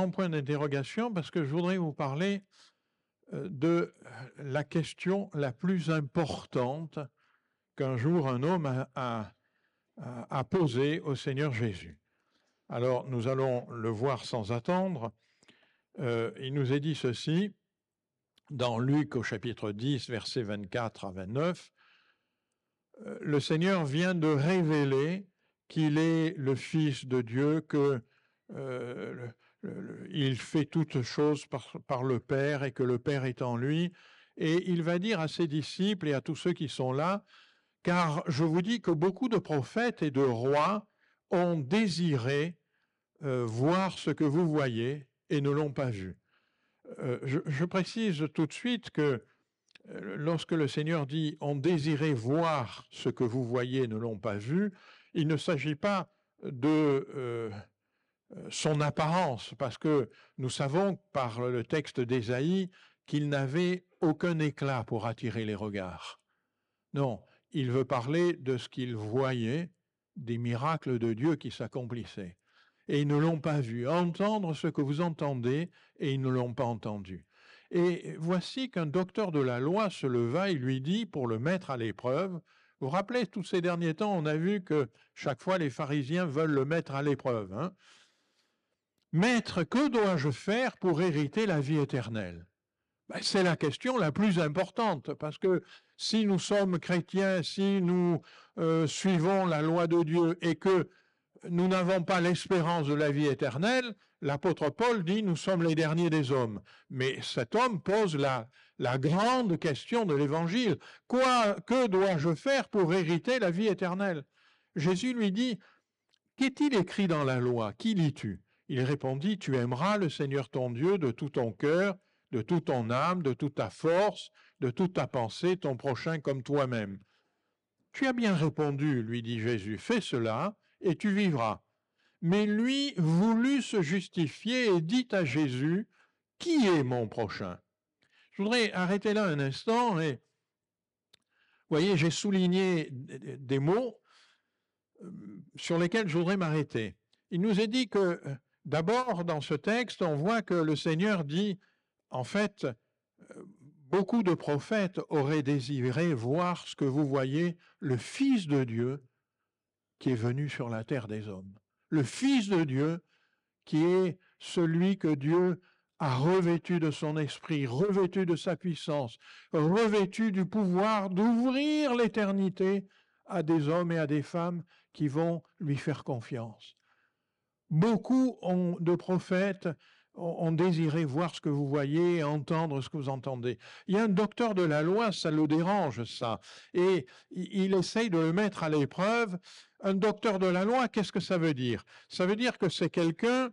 grand point d'interrogation parce que je voudrais vous parler de la question la plus importante qu'un jour un homme a posée au Seigneur Jésus. Alors, nous allons le voir sans attendre. Il nous est dit ceci, dans Luc au chapitre 10, versets 24 à 29, le Seigneur vient de révéler qu'il est le Fils de Dieu, que il fait toutes choses par le Père et que le Père est en lui. Et il va dire à ses disciples et à tous ceux qui sont là, car je vous dis que beaucoup de prophètes et de rois ont désiré voir ce que vous voyez et ne l'ont pas vu. Je précise tout de suite que lorsque le Seigneur dit « on désirait voir ce que vous voyez et ne l'ont pas vu », il ne s'agit pas de son apparence, parce que nous savons par le texte d'Ésaïe qu'il n'avait aucun éclat pour attirer les regards. Non, il veut parler de ce qu'il voyait, des miracles de Dieu qui s'accomplissaient. Et ils ne l'ont pas vu. Entendre ce que vous entendez, et ils ne l'ont pas entendu. Et voici qu'un docteur de la loi se leva et lui dit, pour le mettre à l'épreuve, vous vous rappelez, tous ces derniers temps, on a vu que chaque fois les pharisiens veulent le mettre à l'épreuve. Hein? Maître, que dois-je faire pour hériter la vie éternelle? C'est la question la plus importante, parce que si nous sommes chrétiens, si nous suivons la loi de Dieu et que nous n'avons pas l'espérance de la vie éternelle, l'apôtre Paul dit « nous sommes les derniers des hommes ». Mais cet homme pose la grande question de l'Évangile. Que dois-je faire pour hériter la vie éternelle? Jésus lui dit « qu'est-il écrit dans la loi? Qui lis-tu » Il répondit « tu aimeras le Seigneur ton Dieu de tout ton cœur, de toute ton âme, de toute ta force, de toute ta pensée, ton prochain comme toi-même. » Tu as bien répondu, lui dit Jésus, fais cela et tu vivras. Mais lui voulut se justifier et dit à Jésus, qui est mon prochain? Je voudrais arrêter là un instant et, vous voyez, j'ai souligné des mots sur lesquels je voudrais m'arrêter. Il nous est dit que, d'abord, dans ce texte, on voit que le Seigneur dit, en fait, beaucoup de prophètes auraient désiré voir ce que vous voyez, le Fils de Dieu qui est venu sur la terre des hommes. Le Fils de Dieu qui est celui que Dieu a revêtu de son esprit, revêtu de sa puissance, revêtu du pouvoir d'ouvrir l'éternité à des hommes et à des femmes qui vont lui faire confiance. Beaucoup de prophètes ont désiré voir ce que vous voyez, entendre ce que vous entendez. Il y a un docteur de la loi, ça le dérange, ça. Et il essaye de le mettre à l'épreuve. Un docteur de la loi, qu'est-ce que ça veut dire? Ça veut dire que c'est quelqu'un,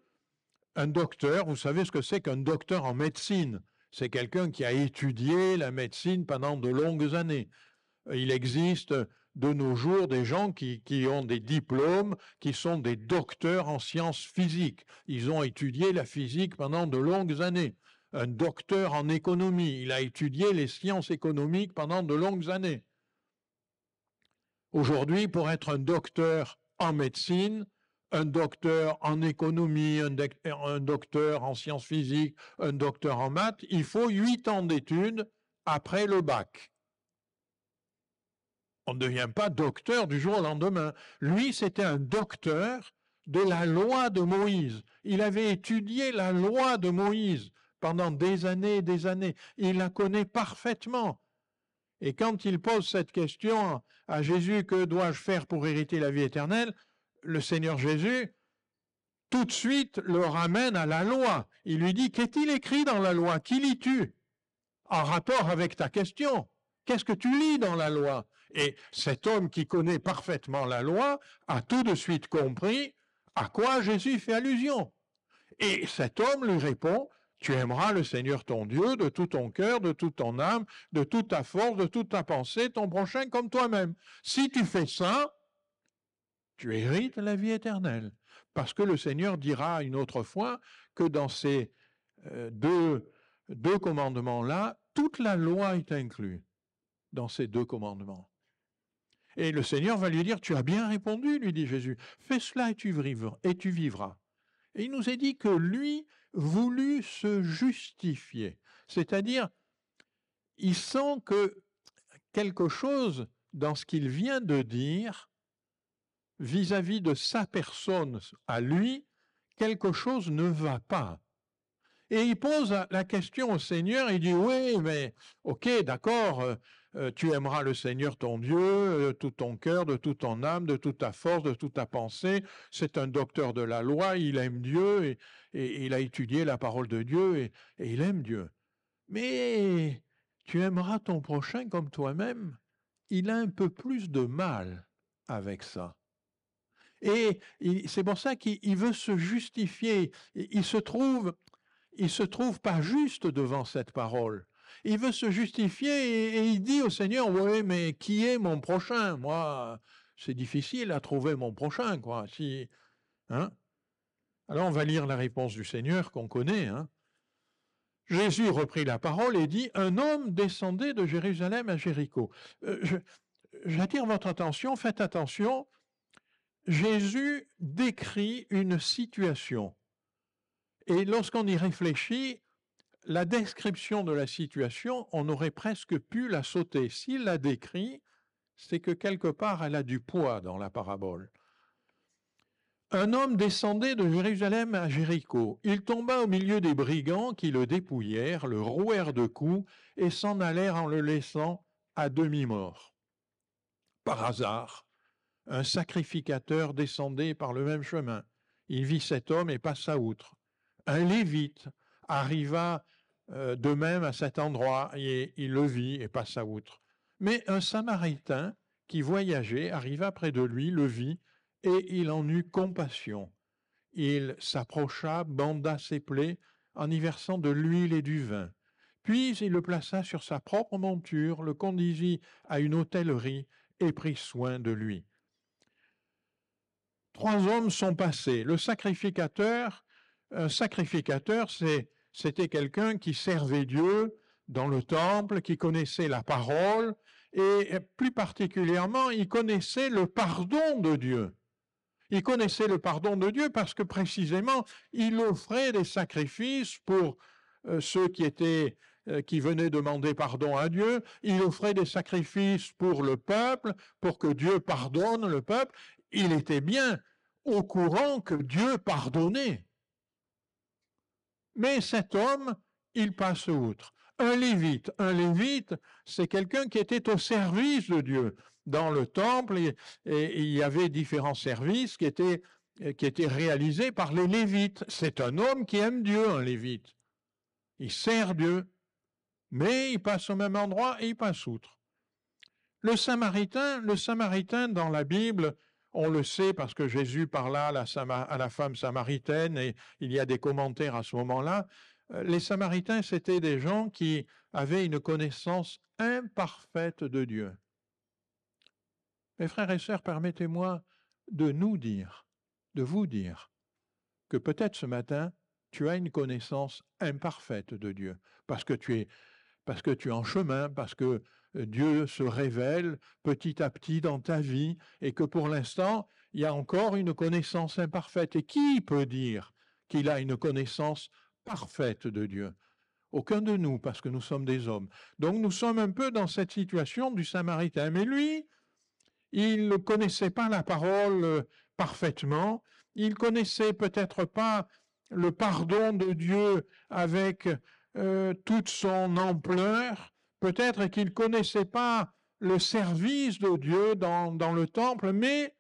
un docteur, vous savez ce que c'est qu'un docteur en médecine. C'est quelqu'un qui a étudié la médecine pendant de longues années. Il existe de nos jours des gens qui ont des diplômes, qui sont des docteurs en sciences physiques. Ils ont étudié la physique pendant de longues années. Un docteur en économie, il a étudié les sciences économiques pendant de longues années. Aujourd'hui, pour être un docteur en médecine, un docteur en économie, un docteur en sciences physiques, un docteur en maths, il faut 8 ans d'études après le bac. On ne devient pas docteur du jour au lendemain. Lui, c'était un docteur de la loi de Moïse. Il avait étudié la loi de Moïse pendant des années et des années. Il la connaît parfaitement. Et quand il pose cette question à Jésus, que dois-je faire pour hériter la vie éternelle? Le Seigneur Jésus, tout de suite, le ramène à la loi. Il lui dit, qu'est-il écrit dans la loi? Qui lis-tu? En rapport avec ta question. Qu'est-ce que tu lis dans la loi? Et cet homme qui connaît parfaitement la loi a tout de suite compris à quoi Jésus fait allusion. Et cet homme lui répond, tu aimeras le Seigneur ton Dieu de tout ton cœur, de toute ton âme, de toute ta force, de toute ta pensée, ton prochain comme toi-même. Si tu fais ça, tu hérites la vie éternelle. Parce que le Seigneur dira une autre fois que dans ces deux commandements-là, toute la loi est inclue dans ces 2 commandements. Et le Seigneur va lui dire, tu as bien répondu, lui dit Jésus, fais cela et tu vivras. Et il nous est dit que lui voulu se justifier. C'est-à-dire, il sent que quelque chose dans ce qu'il vient de dire, vis-à-vis de sa personne à lui, quelque chose ne va pas. Et il pose la question au Seigneur, il dit, oui, mais ok, d'accord, tu aimeras le Seigneur ton Dieu, de tout ton cœur, de toute ton âme, de toute ta force, de toute ta pensée. C'est un docteur de la loi, il aime Dieu, et il a étudié la parole de Dieu, et il aime Dieu. Mais tu aimeras ton prochain comme toi-même. Il a un peu plus de mal avec ça. Et c'est pour ça qu'il veut se justifier. Il se trouve pas juste devant cette parole. Il veut se justifier et il dit au Seigneur, oui, mais qui est mon prochain? Moi, c'est difficile à trouver mon prochain, quoi. Hein? Alors on va lire la réponse du Seigneur qu'on connaît. Hein? Jésus reprit la parole et dit, un homme descendait de Jérusalem à Jéricho. J'attire votre attention, faites attention. Jésus décrit une situation. Et lorsqu'on y réfléchit, la description de la situation, on aurait presque pu la sauter. S'il la décrit, c'est que quelque part, elle a du poids dans la parabole. Un homme descendait de Jérusalem à Jéricho. Il tomba au milieu des brigands qui le dépouillèrent, le rouèrent de coups et s'en allèrent en le laissant à demi-mort. Par hasard, un sacrificateur descendait par le même chemin. Il vit cet homme et passa outre. Un lévite arriva de même à cet endroit et il le vit et passa outre. Mais un Samaritain qui voyageait arriva près de lui, le vit et il en eut compassion. Il s'approcha, banda ses plaies en y versant de l'huile et du vin. Puis il le plaça sur sa propre monture, le conduisit à une hôtellerie et prit soin de lui. 3 hommes sont passés. Le sacrificateur, c'était quelqu'un qui servait Dieu dans le temple, qui connaissait la parole, et plus particulièrement, il connaissait le pardon de Dieu. Il connaissait le pardon de Dieu parce que précisément, il offrait des sacrifices pour ceux qui venaient demander pardon à Dieu. Il offrait des sacrifices pour le peuple, pour que Dieu pardonne le peuple. Il était bien au courant que Dieu pardonnait. Mais cet homme, il passe outre. Un lévite, c'est quelqu'un qui était au service de Dieu. Dans le temple, et il y avait différents services qui étaient réalisés par les lévites. C'est un homme qui aime Dieu, un lévite. Il sert Dieu, mais il passe au même endroit et il passe outre. Le Samaritain dans la Bible, on le sait parce que Jésus parla à la femme samaritaine et il y a des commentaires à ce moment-là. Les Samaritains, c'était des gens qui avaient une connaissance imparfaite de Dieu. Mes frères et sœurs, permettez-moi de vous dire, que peut-être ce matin, tu as une connaissance imparfaite de Dieu, parce que tu es en chemin, parce que Dieu se révèle petit à petit dans ta vie, et que pour l'instant, il y a encore une connaissance imparfaite. Et qui peut dire qu'il a une connaissance parfaite de Dieu? Aucun de nous, parce que nous sommes des hommes. Donc nous sommes un peu dans cette situation du Samaritain. Mais lui, il ne connaissait pas la parole parfaitement, il connaissait peut-être pas le pardon de Dieu avec toute son ampleur, peut-être qu'il ne connaissait pas le service de Dieu dans le temple, mais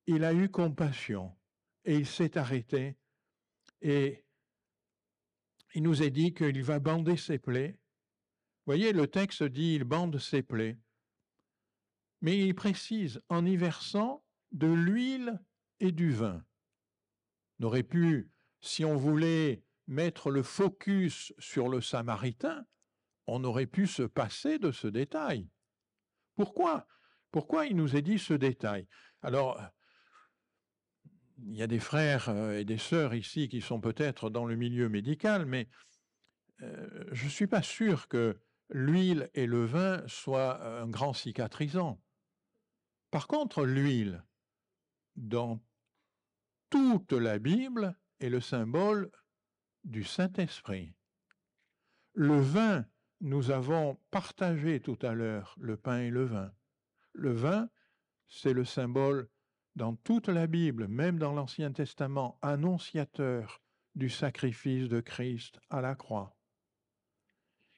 il a eu compassion et il s'est arrêté et il nous est dit qu'il va bander ses plaies. Vous voyez, le texte dit il bande ses plaies. Mais il précise en y versant de l'huile et du vin. On aurait pu, si on voulait mettre le focus sur le Samaritain, on aurait pu se passer de ce détail. Pourquoi? Pourquoi il nous est dit ce détail? Alors, il y a des frères et des sœurs ici qui sont peut-être dans le milieu médical, mais je ne suis pas sûr que l'huile et le vin soient un grand cicatrisant. Par contre, l'huile, dans toute la Bible, est le symbole du Saint-Esprit. Le vin, nous avons partagé tout à l'heure le pain et le vin. Le vin, c'est le symbole dans toute la Bible, même dans l'Ancien Testament, annonciateur du sacrifice de Christ à la croix.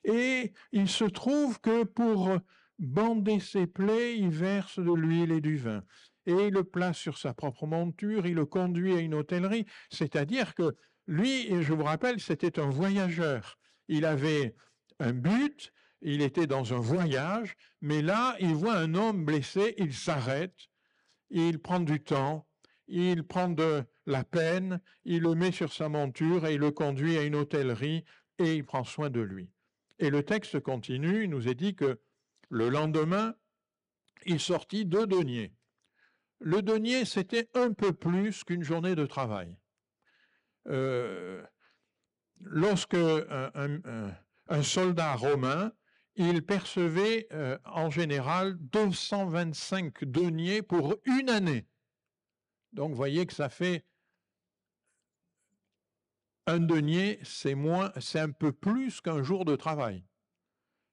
Et il se trouve que pour bander ses plaies, il verse de l'huile et du vin. Et il le place sur sa propre monture, il le conduit à une hôtellerie. C'est-à-dire que lui, et je vous rappelle, c'était un voyageur. Il avait un but, il était dans un voyage, mais là, il voit un homme blessé, il s'arrête, il prend du temps, il prend de la peine, il le met sur sa monture et il le conduit à une hôtellerie et il prend soin de lui. Et le texte continue, il nous est dit que le lendemain, il sortit 2 deniers. Le denier, c'était un peu plus qu'une journée de travail. Lorsque un soldat romain, il percevait en général 225 deniers pour une année. Donc, vous voyez que ça fait un denier, c'est un peu plus qu'un jour de travail.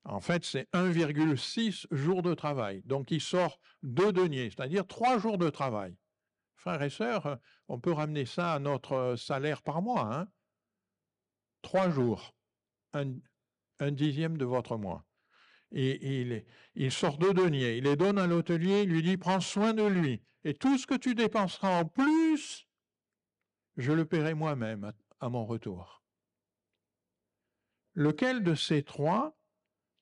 En fait, c'est 1,6 jours de travail. Donc, il sort 2 deniers, c'est-à-dire 3 jours de travail. Frères et sœurs, on peut ramener ça à notre salaire par mois. Hein? 3 jours, un dixième de votre mois. Et il sort 2 deniers, il les donne à l'hôtelier, il lui dit « Prends soin de lui, et tout ce que tu dépenseras en plus, je le paierai moi-même à mon retour. » Lequel de ces 3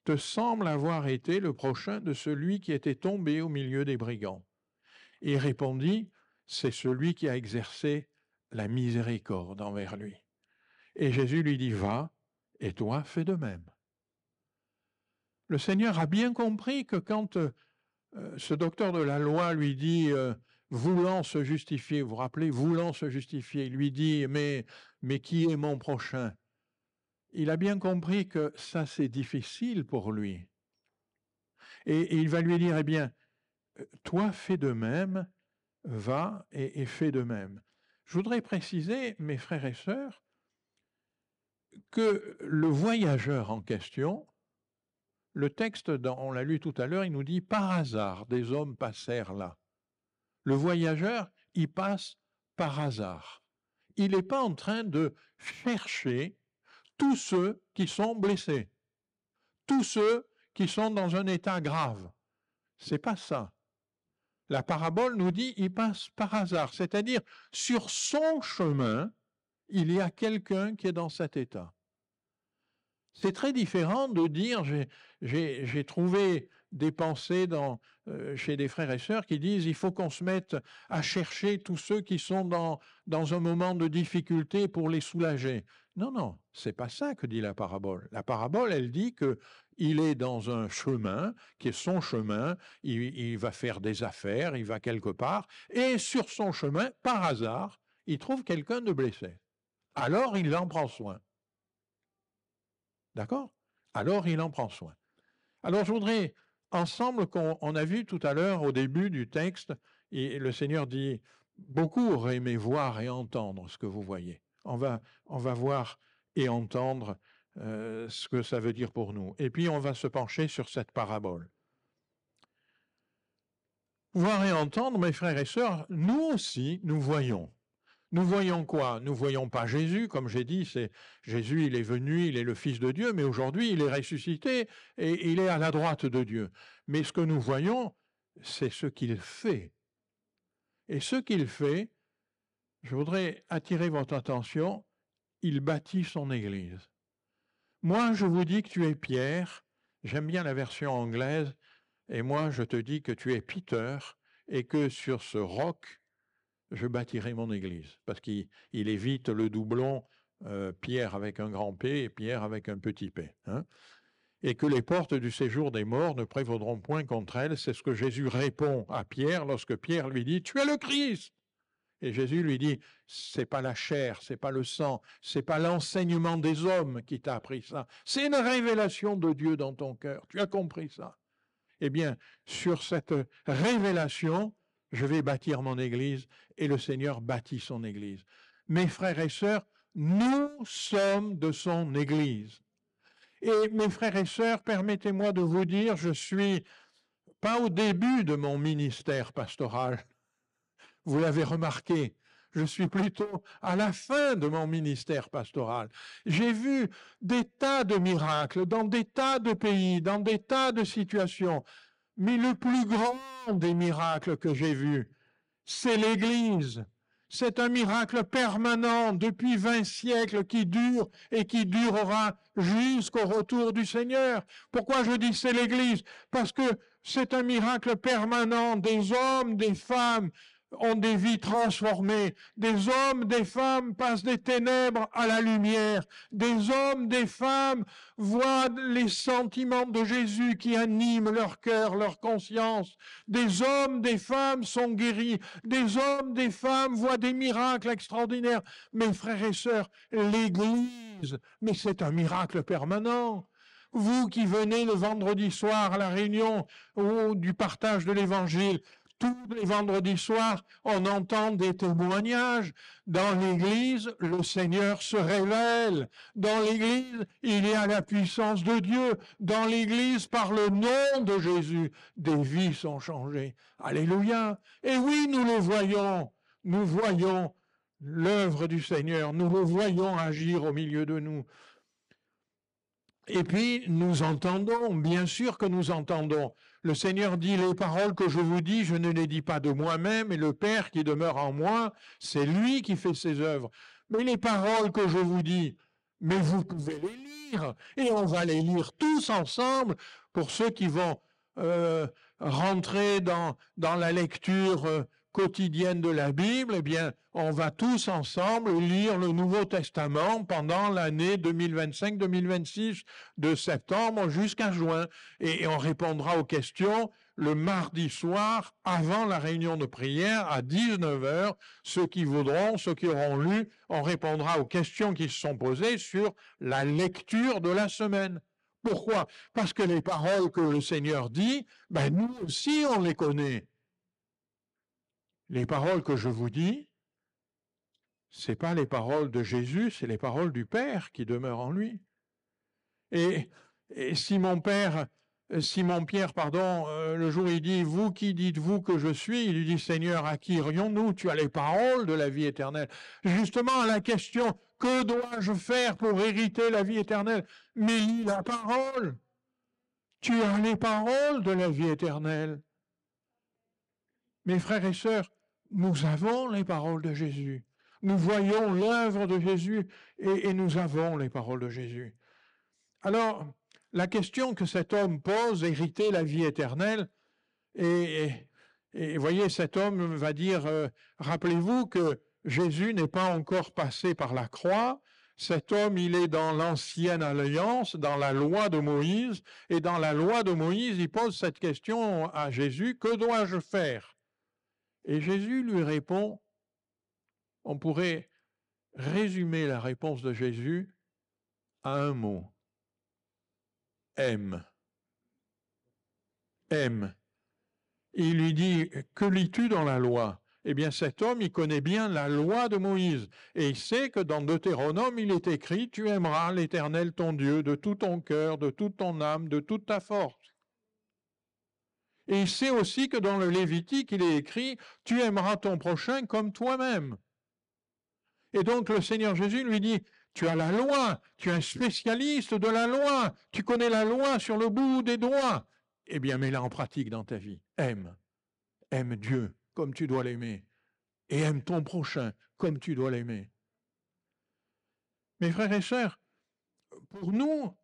te semble avoir été le prochain de celui qui était tombé au milieu des brigands? Il répondit, c'est celui qui a exercé la miséricorde envers lui. Et Jésus lui dit, va, et toi fais de même. Le Seigneur a bien compris que quand ce docteur de la loi lui dit, voulant se justifier, vous vous rappelez, voulant se justifier, il lui dit, mais qui est mon prochain? Il a bien compris que ça, c'est difficile pour lui. Et il va lui dire, eh bien, toi, fais de même, va et fais de même. Je voudrais préciser, mes frères et sœurs, que le voyageur en question, le texte, on l'a lu tout à l'heure, il nous dit, par hasard, des hommes passèrent là. Le voyageur, il passe par hasard. Il n'est pas en train de chercher tous ceux qui sont blessés, tous ceux qui sont dans un état grave. C'est pas ça. La parabole nous dit il passe par hasard, c'est-à-dire sur son chemin, il y a quelqu'un qui est dans cet état. C'est très différent de dire j'ai trouvé des pensées chez des frères et sœurs qui disent il faut qu'on se mette à chercher tous ceux qui sont dans un moment de difficulté pour les soulager. Non, c'est pas ça que dit la parabole. La parabole, elle dit qu'il est dans un chemin qui est son chemin, il va faire des affaires, il va quelque part, et sur son chemin, par hasard, il trouve quelqu'un de blessé. Alors il en prend soin. D'accord? Alors il en prend soin. Alors je voudrais, ensemble, qu'on a vu tout à l'heure au début du texte, et le Seigneur dit, beaucoup auraient aimé voir et entendre ce que vous voyez. On va voir et entendre ce que ça veut dire pour nous. Et puis on va se pencher sur cette parabole. Voir et entendre, mes frères et sœurs, nous aussi, nous voyons. Nous voyons quoi? Nous ne voyons pas Jésus, comme j'ai dit, Jésus, il est venu, il est le Fils de Dieu, mais aujourd'hui, il est ressuscité et il est à la droite de Dieu. Mais ce que nous voyons, c'est ce qu'il fait. Et ce qu'il fait, je voudrais attirer votre attention, il bâtit son Église. Moi, je vous dis que tu es Pierre, j'aime bien la version anglaise, et moi, je te dis que tu es Peter, et que sur ce roc, je bâtirai mon Église, parce qu'il évite le doublon Pierre avec un grand P et Pierre avec un petit p. Hein? Et que les portes du séjour des morts ne prévaudront point contre elle. C'est ce que Jésus répond à Pierre lorsque Pierre lui dit « Tu es le Christ !» Et Jésus lui dit « C'est pas la chair, c'est pas le sang, c'est pas l'enseignement des hommes qui t'a appris ça. C'est une révélation de Dieu dans ton cœur. Tu as compris ça ?» Eh bien, sur cette révélation, je vais bâtir mon Église, et le Seigneur bâtit son Église. Mes frères et sœurs, Nous sommes de son Église. Et mes frères et sœurs, permettez-moi de vous dire, je suis pas au début de mon ministère pastoral. Vous l'avez remarqué, je suis plutôt à la fin de mon ministère pastoral. J'ai vu des tas de miracles dans des tas de pays, dans des tas de situations. Mais le plus grand des miracles que j'ai vus, c'est l'Église. C'est un miracle permanent depuis 20 siècles qui dure et qui durera jusqu'au retour du Seigneur. Pourquoi je dis c'est l'Église? Parce que c'est un miracle permanent. Des hommes, des femmes ont des vies transformées. Des hommes, des femmes passent des ténèbres à la lumière. Des hommes, des femmes voient les sentiments de Jésus qui animent leur cœur, leur conscience. Des hommes, des femmes sont guéris. Des hommes, des femmes voient des miracles extraordinaires. Mes frères et sœurs, l'Église, mais c'est un miracle permanent. Vous qui venez le vendredi soir à la réunion ou du partage de l'Évangile, tous les vendredis soirs, on entend des témoignages. Dans l'Église, le Seigneur se révèle. Dans l'Église, il y a la puissance de Dieu. Dans l'Église, par le nom de Jésus, des vies sont changées. Alléluia. Et oui, nous le voyons. Nous voyons l'œuvre du Seigneur. Nous le voyons agir au milieu de nous. Et puis, nous entendons, bien sûr que nous entendons. Le Seigneur dit, les paroles que je vous dis, je ne les dis pas de moi-même, et le Père qui demeure en moi, c'est lui qui fait ses œuvres. Mais les paroles que je vous dis, mais vous pouvez les lire, et on va les lire tous ensemble pour ceux qui vont rentrer dans la lecture quotidienne de la Bible. Eh bien, on va tous ensemble lire le Nouveau Testament pendant l'année 2025-2026, de septembre jusqu'à juin. Et on répondra aux questions le mardi soir, avant la réunion de prière, à 19h. Ceux qui voudront, ceux qui auront lu, on répondra aux questions qui se sont posées sur la lecture de la semaine. Pourquoi? Parce que les paroles que le Seigneur dit, nous aussi on les connaît. Les paroles que je vous dis, ce n'est pas les paroles de Jésus, c'est les paroles du Père qui demeurent en lui. Et Simon Pierre, le jour il dit, vous qui dites-vous que je suis, il lui dit, Seigneur, à qui irions-nous? Tu as les paroles de la vie éternelle. Justement, à la question, que dois-je faire pour hériter la vie éternelle? Mais lis la parole. Tu as les paroles de la vie éternelle. Mes frères et sœurs, nous avons les paroles de Jésus. Nous voyons l'œuvre de Jésus et nous avons les paroles de Jésus. Alors, la question que cet homme pose, hériter la vie éternelle, et voyez, cet homme va dire, rappelez-vous que Jésus n'est pas encore passé par la croix. Cet homme, il est dans l'ancienne alliance, dans la loi de Moïse, et dans la loi de Moïse, il pose cette question à Jésus, que dois-je faire? Et Jésus lui répond, on pourrait résumer la réponse de Jésus à un mot. Aime. Aime. Il lui dit, que lis-tu dans la loi? Eh bien, cet homme, il connaît bien la loi de Moïse. Et il sait que dans Deutéronome, il est écrit, tu aimeras l'Éternel ton Dieu de tout ton cœur, de toute ton âme, de toute ta force. Et il sait aussi que dans le Lévitique, il est écrit, tu aimeras ton prochain comme toi-même. Et donc le Seigneur Jésus lui dit, tu as la loi, tu es un spécialiste de la loi, tu connais la loi sur le bout des doigts. Eh bien, mets-la en pratique dans ta vie. Aime. Aime Dieu comme tu dois l'aimer. Et aime ton prochain comme tu dois l'aimer. Mes frères et sœurs, pour nous,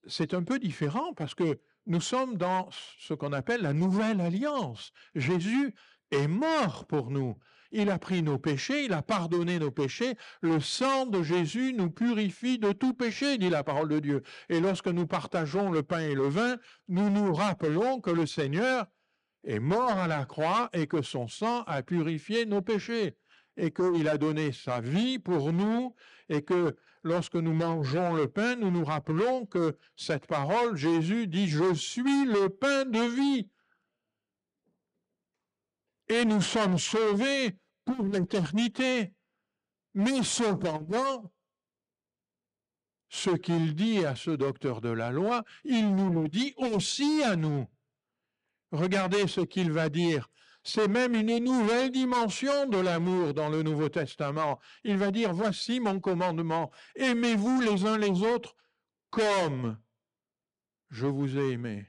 c'est un peu différent parce que nous sommes dans ce qu'on appelle la nouvelle alliance. Jésus est mort pour nous. Il a pris nos péchés, il a pardonné nos péchés. Le sang de Jésus nous purifie de tout péché, dit la parole de Dieu. Et lorsque nous partageons le pain et le vin, nous nous rappelons que le Seigneur est mort à la croix et que son sang a purifié nos péchés. Et qu'il a donné sa vie pour nous et que lorsque nous mangeons le pain, nous nous rappelons que cette parole, Jésus dit « Je suis le pain de vie ». Et nous sommes sauvés pour l'éternité. Mais cependant, ce qu'il dit à ce docteur de la loi, il nous le dit aussi à nous. Regardez ce qu'il va dire. C'est même une nouvelle dimension de l'amour dans le Nouveau Testament. Il va dire, voici mon commandement, aimez-vous les uns les autres comme je vous ai aimé.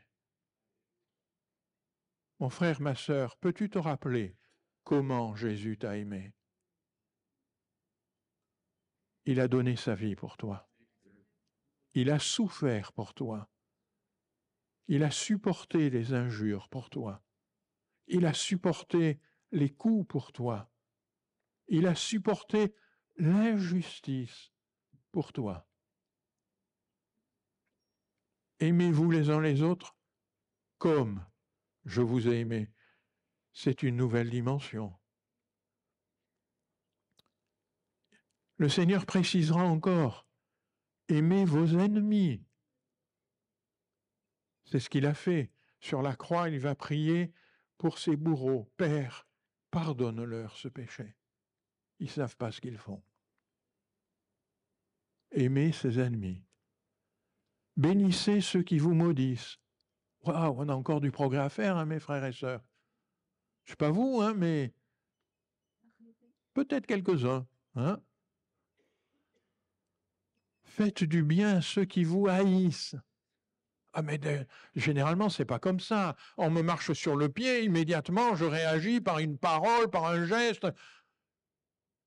Mon frère, ma sœur, peux-tu te rappeler comment Jésus t'a aimé? Il a donné sa vie pour toi. Il a souffert pour toi. Il a supporté les injures pour toi. Il a supporté les coups pour toi. Il a supporté l'injustice pour toi. Aimez-vous les uns les autres comme je vous ai aimé. C'est une nouvelle dimension. Le Seigneur précisera encore, aimez vos ennemis. C'est ce qu'il a fait. Sur la croix, il va prier pour ses bourreaux. Père, pardonne-leur ce péché. Ils ne savent pas ce qu'ils font. Aimez ses ennemis. Bénissez ceux qui vous maudissent. Waouh, on a encore du progrès à faire, hein, mes frères et sœurs. Je ne sais pas vous, hein, mais peut-être quelques-uns. Hein. Faites du bien à ceux qui vous haïssent. Ah, mais généralement, ce n'est pas comme ça. On me marche sur le pied, immédiatement, je réagis par une parole, par un geste.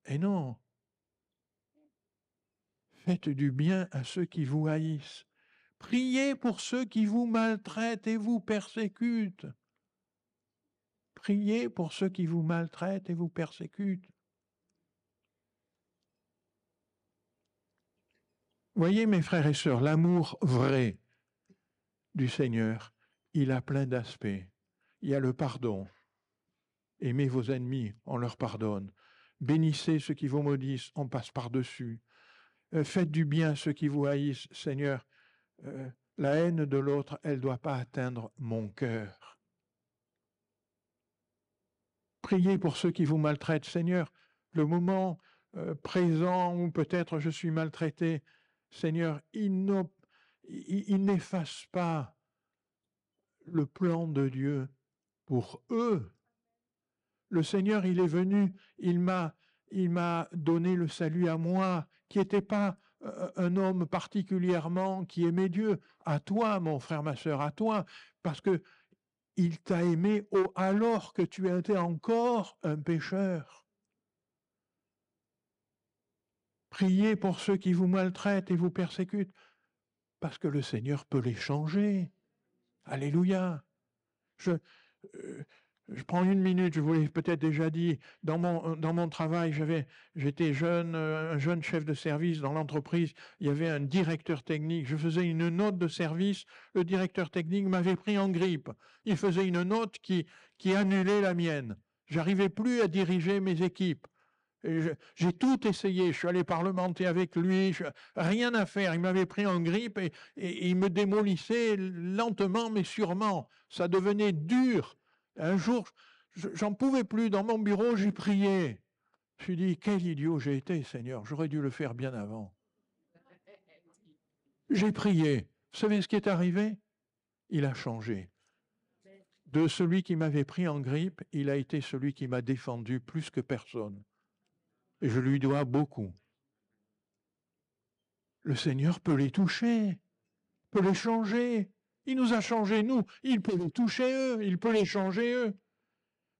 Et non. Faites du bien à ceux qui vous haïssent. Priez pour ceux qui vous maltraitent et vous persécutent. Priez pour ceux qui vous maltraitent et vous persécutent. Voyez, mes frères et sœurs, l'amour vrai du Seigneur, il a plein d'aspects. Il y a le pardon. Aimez vos ennemis, on leur pardonne. Bénissez ceux qui vous maudissent, on passe par-dessus. Faites du bien à ceux qui vous haïssent. Seigneur, la haine de l'autre, elle ne doit pas atteindre mon cœur. Priez pour ceux qui vous maltraitent. Seigneur, le moment présent où peut-être je suis maltraité, Seigneur, il n'efface pas le plan de Dieu pour eux. Le Seigneur, il est venu, il m'a donné le salut à moi, qui n'était pas un homme particulièrement qui aimait Dieu. À toi, mon frère, ma sœur, à toi, parce que il t'a aimé alors que tu étais encore un pécheur. Priez pour ceux qui vous maltraitent et vous persécutent, parce que le Seigneur peut les changer. Alléluia. Je prends une minute, je vous l'ai peut-être déjà dit, dans mon travail, j'étais jeune, un jeune chef de service dans l'entreprise, il y avait un directeur technique, je faisais une note de service, le directeur technique m'avait pris en grippe. Il faisait une note qui annulait la mienne. J'arrivais plus à diriger mes équipes. J'ai tout essayé, je suis allé parlementer avec lui, rien à faire, il m'avait pris en grippe et il me démolissait lentement mais sûrement. Ça devenait dur. Un jour, j'en pouvais plus, dans mon bureau, j'ai prié. Je me suis dit, quel idiot j'ai été, Seigneur, j'aurais dû le faire bien avant. J'ai prié. Vous savez ce qui est arrivé? Il a changé. De celui qui m'avait pris en grippe, il a été celui qui m'a défendu plus que personne. Et je lui dois beaucoup. Le Seigneur peut les toucher, peut les changer. Il nous a changés, nous. Il peut les toucher, eux. Il peut les changer, eux.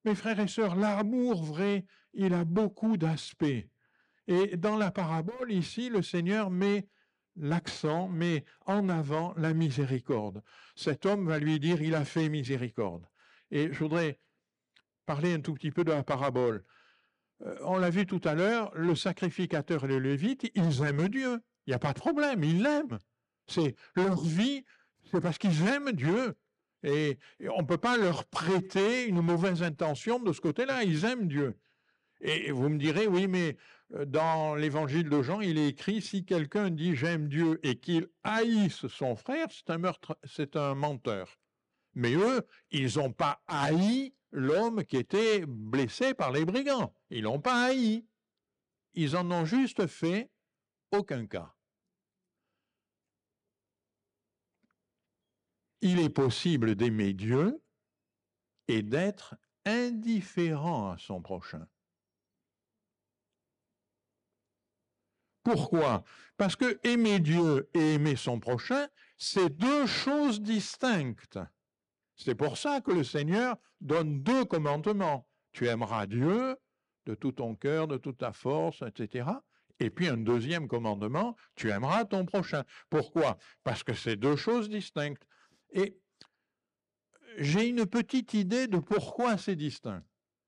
Mes frères et sœurs, l'amour vrai, il a beaucoup d'aspects. Et dans la parabole, ici, le Seigneur met l'accent, met en avant la miséricorde. Cet homme va lui dire, il a fait miséricorde. Et je voudrais parler un tout petit peu de la parabole. On l'a vu tout à l'heure, le sacrificateur et le lévite, ils aiment Dieu. Il n'y a pas de problème, ils l'aiment. C'est leur vie, c'est parce qu'ils aiment Dieu. Et on ne peut pas leur prêter une mauvaise intention de ce côté-là, ils aiment Dieu. Et vous me direz, oui, mais dans l'évangile de Jean, il est écrit, si quelqu'un dit j'aime Dieu et qu'il haïsse son frère, c'est un menteur. Mais eux, ils n'ont pas haï l'homme qui était blessé par les brigands. Ils l'ont pas haï. Ils en ont juste fait aucun cas. il est possible d'aimer Dieu et d'être indifférent à son prochain. Pourquoi? Parce que aimer Dieu et aimer son prochain, c'est deux choses distinctes. C'est pour ça que le Seigneur donne deux commandements. Tu aimeras Dieu de tout ton cœur, de toute ta force, etc. Et puis un deuxième commandement, tu aimeras ton prochain. Pourquoi? Parce que c'est deux choses distinctes. Et j'ai une petite idée de pourquoi c'est distinct.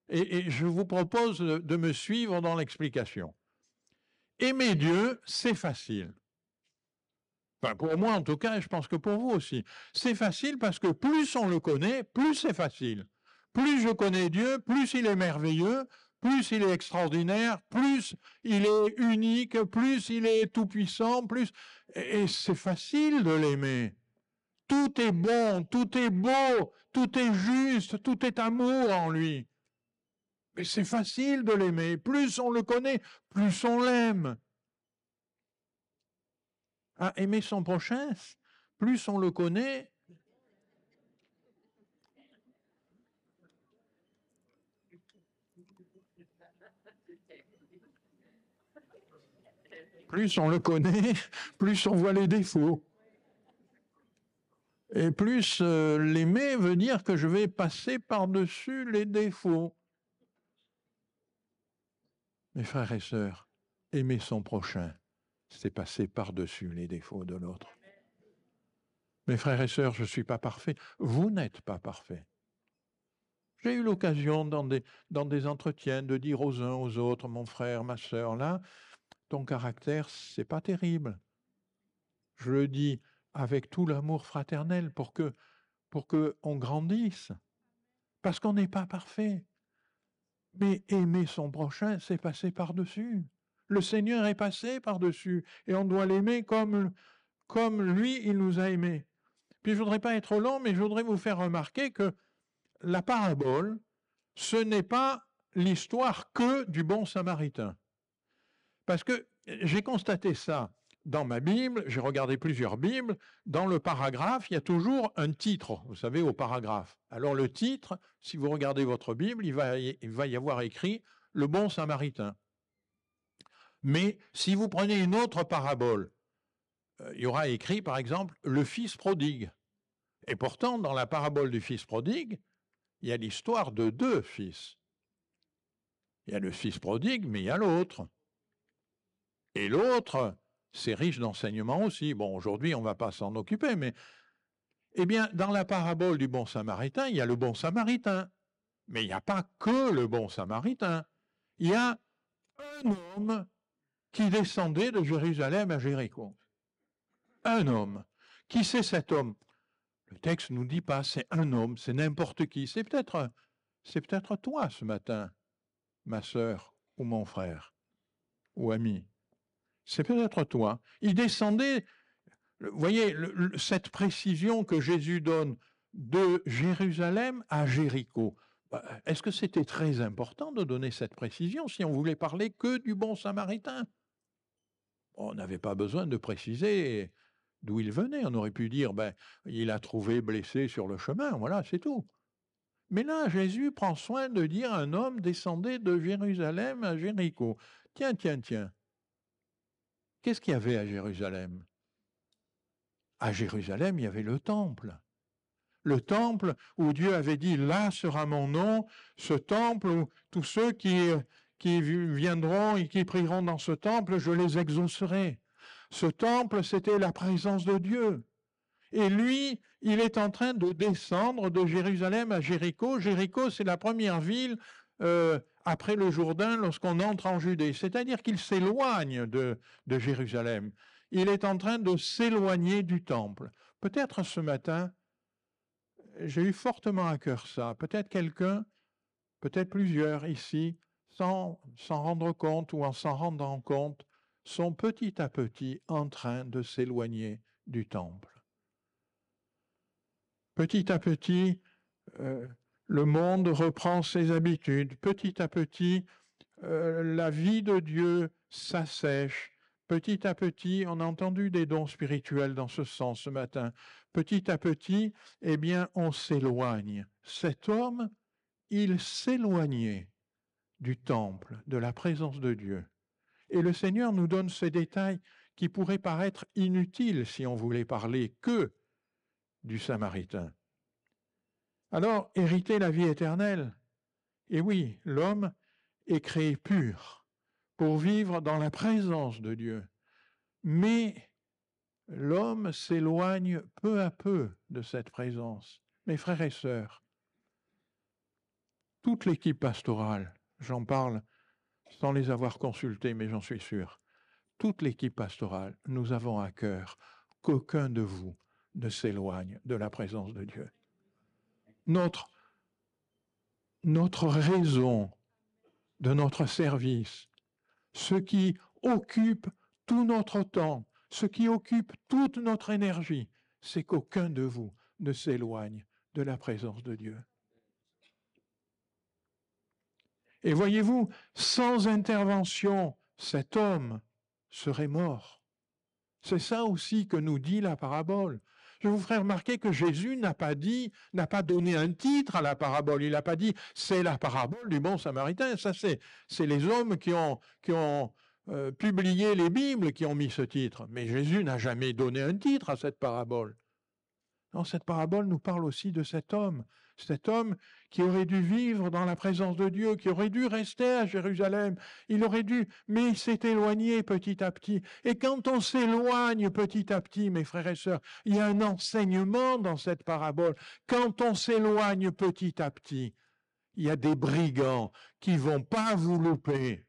Et je vous propose de me suivre dans l'explication. Aimer Dieu, c'est facile. Enfin, pour moi, en tout cas, et je pense que pour vous aussi. C'est facile parce que plus on le connaît, plus c'est facile. Plus je connais Dieu, plus il est merveilleux, plus il est extraordinaire, plus il est unique, plus il est tout-puissant, plus... Et c'est facile de l'aimer. Tout est bon, tout est beau, tout est juste, tout est amour en lui. Mais c'est facile de l'aimer. Plus on le connaît, plus on l'aime. Ah, aimer son prochain, plus on le connaît, plus on le connaît, plus on voit les défauts. Et plus l'aimer veut dire que je vais passer par-dessus les défauts. Mes frères et sœurs, aimer son prochain, c'est passer par-dessus les défauts de l'autre. Mes frères et sœurs, je ne suis pas parfait. Vous n'êtes pas parfait. J'ai eu l'occasion dans des entretiens de dire aux uns aux autres, mon frère, ma sœur, là, ton caractère, c'est pas terrible. Je le dis avec tout l'amour fraternel pour que on grandisse. Parce qu'on n'est pas parfait. Mais aimer son prochain, c'est passer par-dessus. Le Seigneur est passé par-dessus et on doit l'aimer comme lui, il nous a aimés. Puis je ne voudrais pas être long, mais je voudrais vous faire remarquer que la parabole, ce n'est pas l'histoire que du bon samaritain. Parce que j'ai constaté ça dans ma Bible, j'ai regardé plusieurs Bibles, dans le paragraphe, il y a toujours un titre, vous savez, au paragraphe. Alors le titre, si vous regardez votre Bible, il va y avoir écrit « Le bon samaritain ». Mais si vous prenez une autre parabole, il y aura écrit, par exemple, « Le fils prodigue ». Et pourtant, dans la parabole du fils prodigue, il y a l'histoire de deux fils. Il y a le fils prodigue, mais il y a l'autre. Et l'autre, c'est riche d'enseignements aussi. Bon, aujourd'hui, on ne va pas s'en occuper, mais... Eh bien, dans la parabole du bon samaritain, il y a le bon samaritain. Mais il n'y a pas que le bon samaritain. Il y a un homme qui descendait de Jérusalem à Jéricho. Un homme. Qui c'est cet homme? Le texte ne nous dit pas, c'est un homme, c'est n'importe qui. C'est peut-être toi ce matin, ma sœur ou mon frère ou ami. C'est peut-être toi. Il descendait, vous voyez, cette précision que Jésus donne de Jérusalem à Jéricho. Est-ce que c'était très important de donner cette précision si on voulait parler que du bon samaritain? On n'avait pas besoin de préciser d'où il venait. On aurait pu dire, il a trouvé blessé sur le chemin, voilà, c'est tout. Mais là, Jésus prend soin de dire un homme descendait de Jérusalem à Jéricho. Tiens. Qu'est-ce qu'il y avait à Jérusalem? À Jérusalem, il y avait le temple. Le temple où Dieu avait dit, là sera mon nom, ce temple où tous ceux qui viendront et qui prieront dans ce temple, je les exaucerai. Ce temple, c'était la présence de Dieu. Et lui, il est en train de descendre de Jérusalem à Jéricho. Jéricho, c'est la première ville après le Jourdain lorsqu'on entre en Judée. C'est-à-dire qu'il s'éloigne de Jérusalem. Il est en train de s'éloigner du temple. Peut-être ce matin, j'ai eu fortement à cœur ça. Peut-être quelqu'un, peut-être plusieurs ici, sans s'en rendre compte ou en s'en rendant compte, sont petit à petit en train de s'éloigner du temple. Petit à petit, le monde reprend ses habitudes. Petit à petit, la vie de Dieu s'assèche. petit à petit, on a entendu des dons spirituels dans ce sens ce matin. Petit à petit, eh bien, on s'éloigne. Cet homme, il s'éloignait du temple, de la présence de Dieu. Et le Seigneur nous donne ces détails qui pourraient paraître inutiles si on voulait parler que du Samaritain. Alors, hériter la vie éternelle. Et oui, l'homme est créé pur pour vivre dans la présence de Dieu. Mais l'homme s'éloigne peu à peu de cette présence. Mes frères et sœurs, toute l'équipe pastorale, j'en parle sans les avoir consultés, mais j'en suis sûr, toute l'équipe pastorale, nous avons à cœur qu'aucun de vous ne s'éloigne de la présence de Dieu. Notre raison de notre service, ce qui occupe tout notre temps, ce qui occupe toute notre énergie, c'est qu'aucun de vous ne s'éloigne de la présence de Dieu. Et voyez-vous, sans intervention, cet homme serait mort. C'est ça aussi que nous dit la parabole. Je vous ferai remarquer que Jésus n'a pas donné un titre à la parabole. Il n'a pas dit « c'est la parabole du bon samaritain ». Ça, c'est les hommes qui ont publié les Bibles qui ont mis ce titre. Mais Jésus n'a jamais donné un titre à cette parabole. Non, cette parabole nous parle aussi de cet homme qui aurait dû vivre dans la présence de Dieu, qui aurait dû rester à Jérusalem. Mais il s'est éloigné petit à petit. Et quand on s'éloigne petit à petit, mes frères et sœurs, il y a un enseignement dans cette parabole. Quand on s'éloigne petit à petit, il y a des brigands qui vont pas vous louper.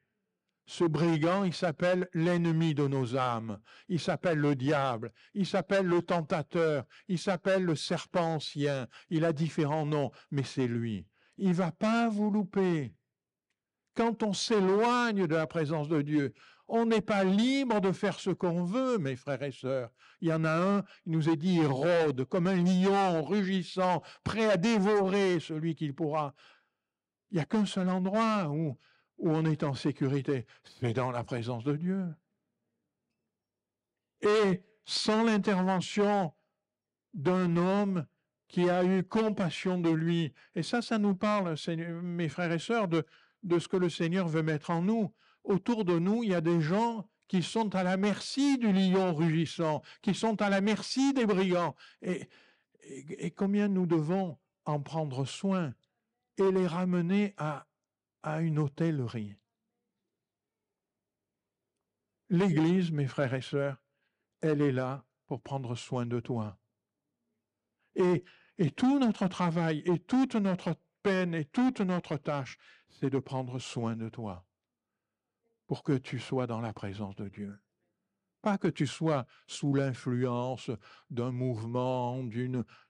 Ce brigand, il s'appelle l'ennemi de nos âmes, il s'appelle le diable, il s'appelle le tentateur, il s'appelle le serpent ancien, il a différents noms, mais c'est lui. Il ne va pas vous louper. Quand on s'éloigne de la présence de Dieu, on n'est pas libre de faire ce qu'on veut, mes frères et sœurs. Il y en a un, il nous est dit, il rôde comme un lion rugissant, prêt à dévorer celui qu'il pourra. Il n'y a qu'un seul endroit où on est en sécurité, c'est dans la présence de Dieu. Et sans l'intervention d'un homme qui a eu compassion de lui, et ça nous parle, mes frères et sœurs, de ce que le Seigneur veut mettre en nous. Autour de nous, il y a des gens qui sont à la merci du lion rugissant, qui sont à la merci des brigands. Et combien nous devons en prendre soin et les ramener à une hôtellerie. L'Église, mes frères et sœurs, elle est là pour prendre soin de toi. Et tout notre travail, et toute notre peine, et toute notre tâche, c'est de prendre soin de toi pour que tu sois dans la présence de Dieu. Pas que tu sois sous l'influence d'un mouvement,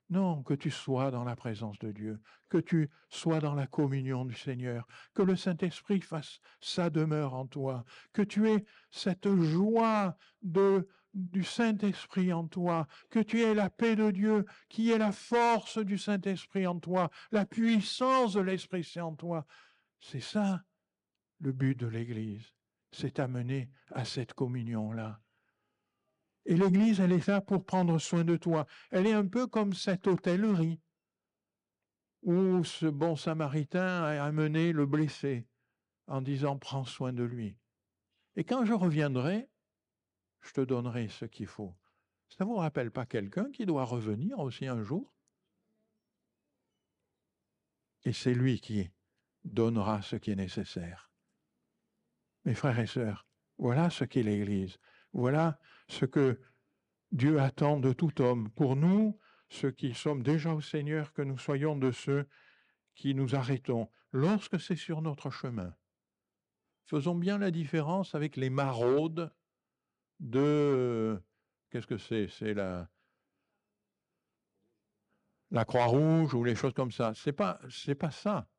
Non, que tu sois dans la présence de Dieu, que tu sois dans la communion du Seigneur, que le Saint-Esprit fasse sa demeure en toi, que tu aies cette joie du Saint-Esprit en toi, que tu aies la paix de Dieu, qui est la force du Saint-Esprit en toi, la puissance de l'Esprit Saint en toi. C'est ça le but de l'Église, c'est amener à cette communion-là. Et l'Église, elle est là pour prendre soin de toi. Elle est un peu comme cette hôtellerie où ce bon samaritain a amené le blessé en disant « prends soin de lui ». Et quand je reviendrai, je te donnerai ce qu'il faut. Ça ne vous rappelle pas quelqu'un qui doit revenir aussi un jour? Et c'est lui qui donnera ce qui est nécessaire. Mes frères et sœurs, voilà ce qu'est l'Église. Voilà ce que Dieu attend de tout homme. Pour nous, ceux qui sommes déjà au Seigneur, que nous soyons de ceux qui nous arrêtons lorsque c'est sur notre chemin. Faisons bien la différence avec les maraudes qu'est-ce que c'est? C'est la Croix-Rouge ou les choses comme ça. C'est pas ça.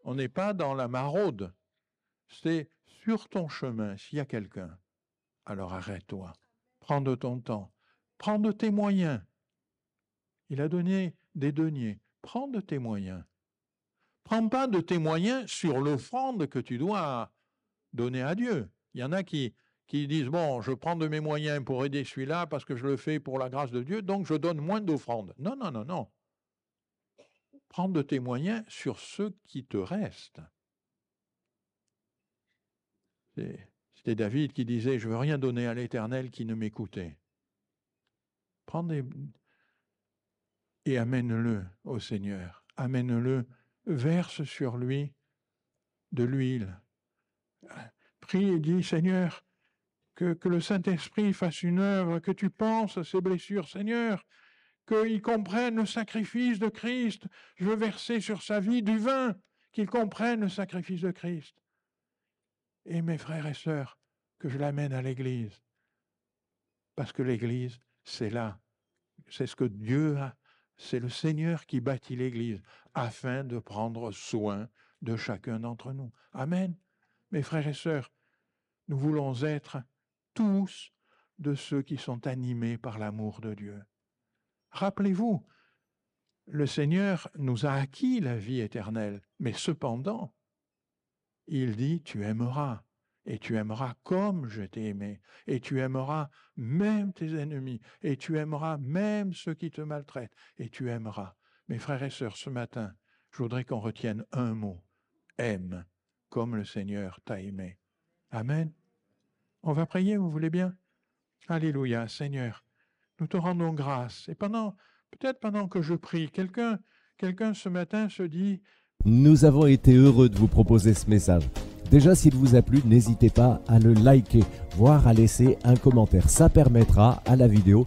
On n'est pas dans la maraude. C'est sur ton chemin, s'il y a quelqu'un, alors arrête-toi. Prends de ton temps. Prends de tes moyens. Il a donné des deniers. Prends de tes moyens. Prends pas de tes moyens sur l'offrande que tu dois donner à Dieu. Il y en a qui qui disent, bon, je prends de mes moyens pour aider celui-là parce que je le fais pour la grâce de Dieu, donc je donne moins d'offrandes. Non, non, non, non. Prends de tes moyens sur ceux qui te restent. C'était David qui disait, je ne veux rien donner à l'Éternel qui ne m'écoutait. Prends et amène-le au Seigneur. Amène-le, verse sur lui de l'huile. Prie et dis, Seigneur, que le Saint-Esprit fasse une œuvre, que tu penses à ces blessures, Seigneur, qu'il comprenne le sacrifice de Christ. Je veux verser sur sa vie du vin, qu'il comprenne le sacrifice de Christ. Et mes frères et sœurs, que je l'amène à l'Église. Parce que l'Église, c'est là. C'est ce que Dieu a. C'est le Seigneur qui bâtit l'Église afin de prendre soin de chacun d'entre nous. Amen. Mes frères et sœurs, nous voulons être tous de ceux qui sont animés par l'amour de Dieu. Rappelez-vous, le Seigneur nous a acquis la vie éternelle, mais cependant, il dit, tu aimeras, et tu aimeras comme je t'ai aimé, et tu aimeras même tes ennemis, et tu aimeras même ceux qui te maltraitent, et tu aimeras. Mes frères et sœurs, ce matin, je voudrais qu'on retienne un mot, aime, comme le Seigneur t'a aimé. Amen. On va prier, vous voulez bien? Alléluia, Seigneur, nous te rendons grâce. Et peut-être pendant que je prie, quelqu'un ce matin se dit, nous avons été heureux de vous proposer ce message. Déjà, s'il vous a plu, n'hésitez pas à le liker, voire à laisser un commentaire. Ça permettra à la vidéo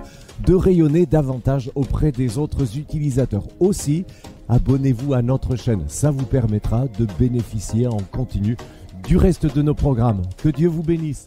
de rayonner davantage auprès des autres utilisateurs. Aussi, abonnez-vous à notre chaîne. Ça vous permettra de bénéficier en continu du reste de nos programmes. Que Dieu vous bénisse.